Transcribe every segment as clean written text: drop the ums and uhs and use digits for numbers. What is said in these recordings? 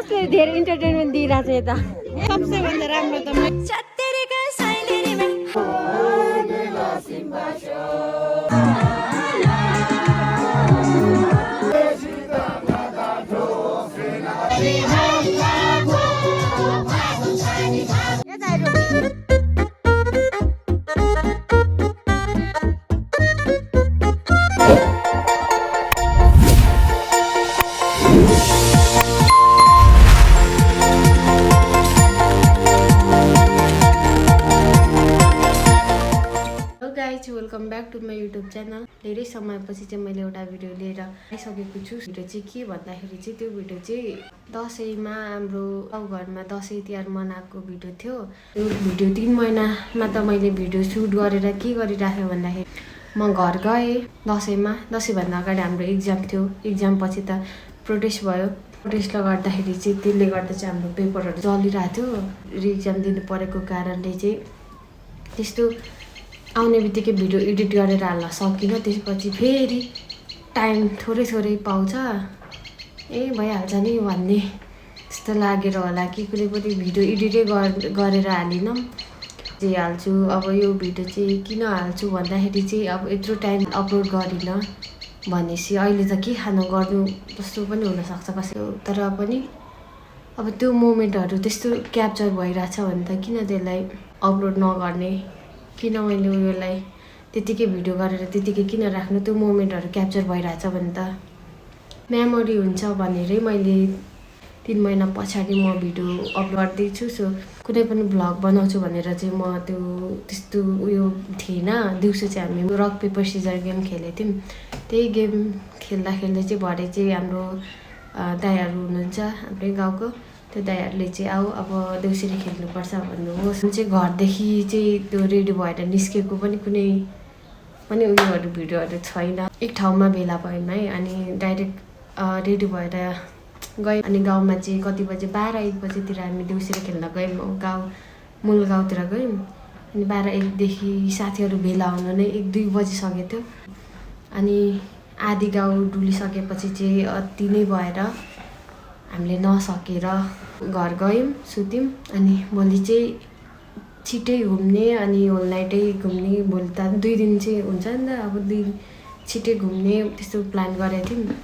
कसले धेरै इन्टरटेनमेन्ट दिइरहेछ यता सबसे भन्दा राम्रो त welcome back to my YouTube channel. धेरै समयपछि चाहिँ मैले एउटा भिडियो लिएर आइसकेको छु। भिडियो चाहिँ के भन्दाखेरि चाहिँ त्यो भिडियो चाहिँ दसैँमा हाम्रो गाउँघरमा दसैँ तिहार मनाएको भिडियो थियो। त्यो भिडियो 3 महिनामा त मैले भिडियो सुट गरेर के गरिराखेँ भन्दाखेरि म घर गएँ दसैँमा। दसैँभन्दा अगाडि हाम्रो इक्जाम थियो। इक्जाम पछि त प्रोटेस्ट भयो। प्रोटेस्टले गर्दाखेरि चाहिँ त्यसले गर्दा चाहिँ हाम्रो पेपरहरू चलिरहेको थियो। इक्जाम दिनु परेको कारणले चाहिँ त्यस्तो आउने बित्तिकै भिडियो एडिट गरेर हाल्न सकिनँ। त्यसपछि फेरि टाइम थोरै पाउँछ भइहाल्छ नि भन्ने जस्तो लागेर होला कि कुनै पनि भिडियो एडिटै गरेर हालिनँ जे हाल्छु। अब यो भिडियो चाहिँ किन हाल्छु भन्दाखेरि चाहिँ अब यत्रो टाइम अपलोड गरिनँ भनेपछि अहिले त के खानु गर्नु जस्तो पनि हुनसक्छ कसैको। तर पनि अब त्यो मोमेन्टहरू त्यस्तो क्याप्चर भइरहेछ भने त किन त्यसलाई अपलोड नगर्ने, किन मैले उयोलाई त्यतिकै भिडियो गरेर त्यतिकै किन राख्नु। त्यो मोमेन्टहरू क्याप्चर भइरहेछ भने त मेमोरी हुन्छ भनेरै मैले 3 महिना पछाडि म भिडियो अपलोड गर्दैछु। सो कुनै पनि भ्लग बनाउँछु भनेर चाहिँ म त्यस्तो उयो थिएन। दिउँसो चाहिँ हामी रक पेपर सिजर गेम खेलेको थियौँ। त्यही गेम खेल्दा चाहिँ भरे चाहिँ हाम्रो दाइहरू हुनुहुन्छ हाम्रै गाउँको, त्यो दाइहरूले चाहिँ आऊ अब देउसुरी खेल्नुपर्छ भन्नुभयो। चाहिँ घरदेखि चाहिँ त्यो रेडी भएर निस्केको पनि कुनै पनि उयोहरू भिडियोहरू छैन। एक ठाउँमा भेला भयौँ है, अनि डाइरेक्ट रेडी भएर गयौँ। अनि गाउँमा चाहिँ कति बजे 12-1 बजेतिर हामी देउसुरी खेल्न गयौँ। मूल गाउँतिर गयौँ। अनि 12-1देखि साथीहरू भेला हुनु नै 1-2 बजिसकेको थियो। अनि आधी गाउँ डुलिसकेपछि चाहिँ अति नै भएर हामीले नसकेर घर गयौँ, सुत्यौँ। अनि भोलि चाहिँ छिटै घुम्ने अनि होल नाइटै घुम्ने। भोलि त 2 दिन चाहिँ हुन्छ नि त, अब 2 दिन छिटै घुम्ने त्यस्तो प्लान गरेको थियौँ।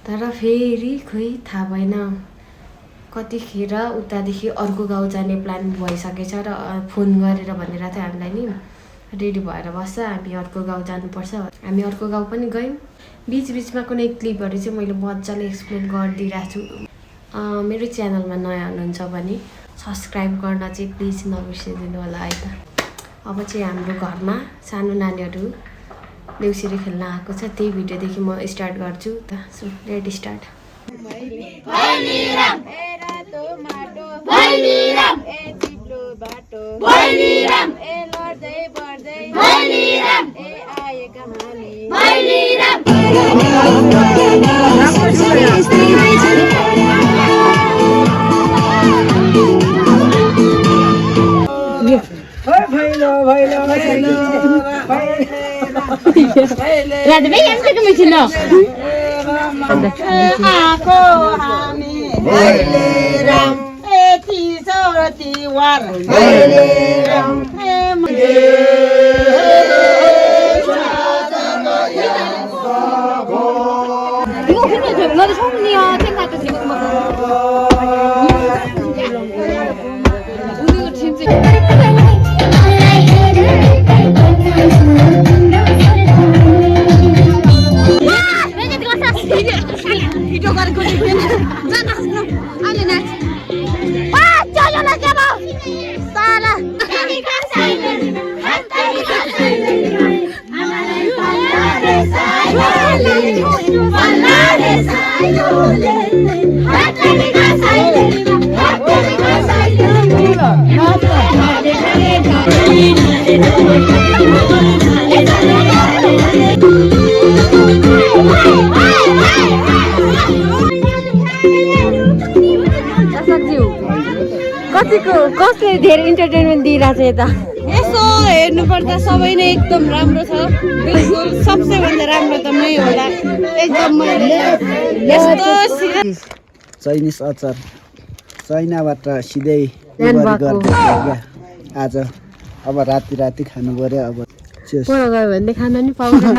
तर फेरि खोइ थाहा भएन कतिखेर उतादेखि अर्को गाउँ जाने प्लान भइसकेछ र फोन गरेर भनेर थियो हामीलाई नि रेडी भएर बस्छ, हामी अर्को गाउँ जानुपर्छ। हामी अर्को गाउँ पनि गयौँ। बिचबिचमा कुनै क्लिपहरू चाहिँ मैले मजाले एक्सप्लेन गरिदिइरहेको छु। मेरो च्यानलमा नयाँ हुनुहुन्छ भने सब्सक्राइब गर्न चाहिँ प्लिज नबिर्सिदिनु होला है त। अब चाहिँ हाम्रो घरमा सानो नानीहरू देउसुरी खेल्न आएको छ। त्यही भिडियोदेखि म स्टार्ट गर्छु त। So let start. राजा भाइ यहाँ के मिसिन आको हामी भैले राम एति सौरती वार भैले राम कसले धेरै इन्टरटेनमेन्ट दिइरहेछ यता यसो हेर्नुपर्दा सबै नै एकदम राम्रो छ। बिल्कुल सबसे भन्दा राम्रो त मै होला। एकदम यस्तो चाइनिज अचार चाइनाबाट सिधै आज अब राति खानु पर्यो अब पर गयो भने खाना नि पाउँदैन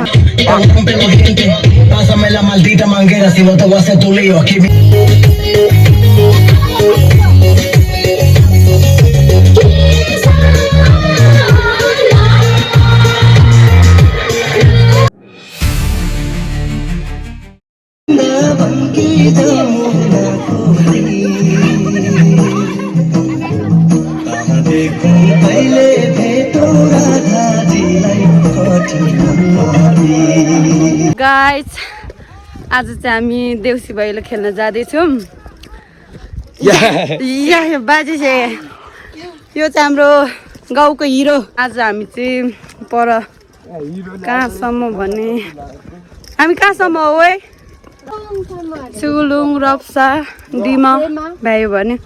गाइस आज चाहिँ हामी देउसी भैलो खेल्न जाँदैछौँ बाजे चाहिँ यो चाहिँ हाम्रो गाउँको हिरो आज हामी चाहिँ पर कहाँसम्म भने हामी कहाँसम्म हो है चुगुलुङ रप्सा डिमा भ्यायो भने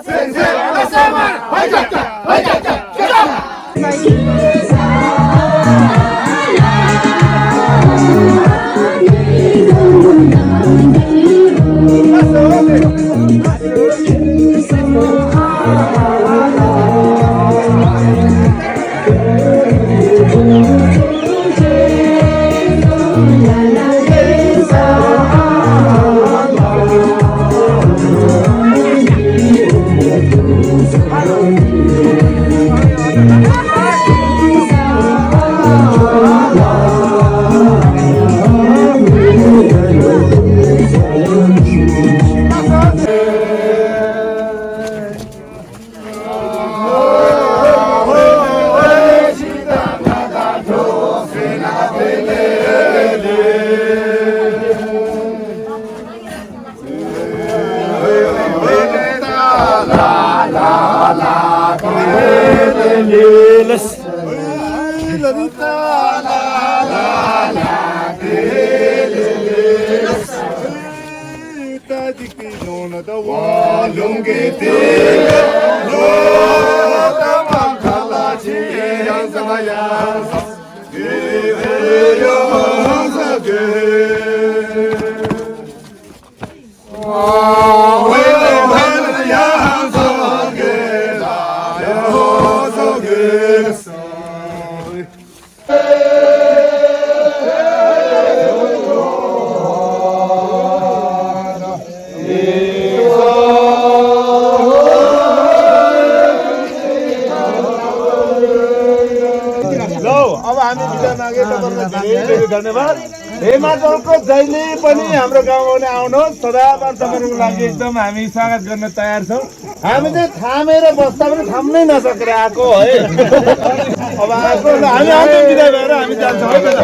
생생 धन्यवाद। हिमाचलको जहिले पनि हाम्रो गाउँमा आउनुहोस्, सदाबार तपाईँहरूको लागि एकदम हामी स्वागत गर्न तयार छौँ। हामी चाहिँ थामेर बस्दा पनि थाम्नै नसकेर आएको है। अब आएको हामी अन्तिम बिदा भएर हामी जान्छौँ है त।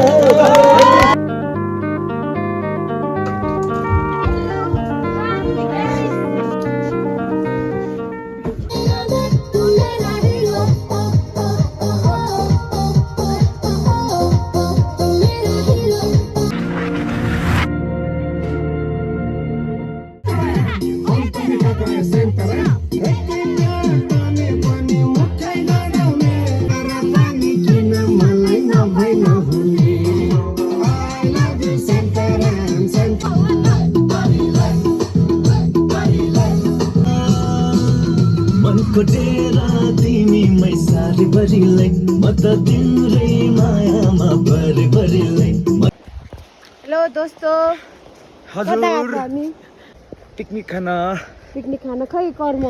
हेलो दोस्तों, हजुर पिकनिक खाना खै कर्म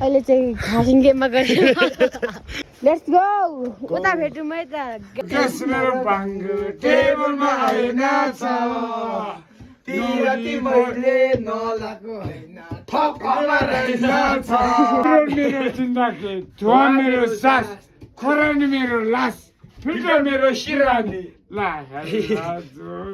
अहिले चाहिँ खासिङमा गएर लेट्स गो उता भेटौँ है त। मेरो बाङ्गो टेबलमा आएन छ तिरती मैले नलाको हैन ठक्कमा रहेछ छ मेरो जिन्दगी धुवा मेरो सास खरानी मेरो लास फिल्टर मेरो शिरानी ला हजुर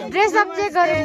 ड्रेस अप चाहिँ गरे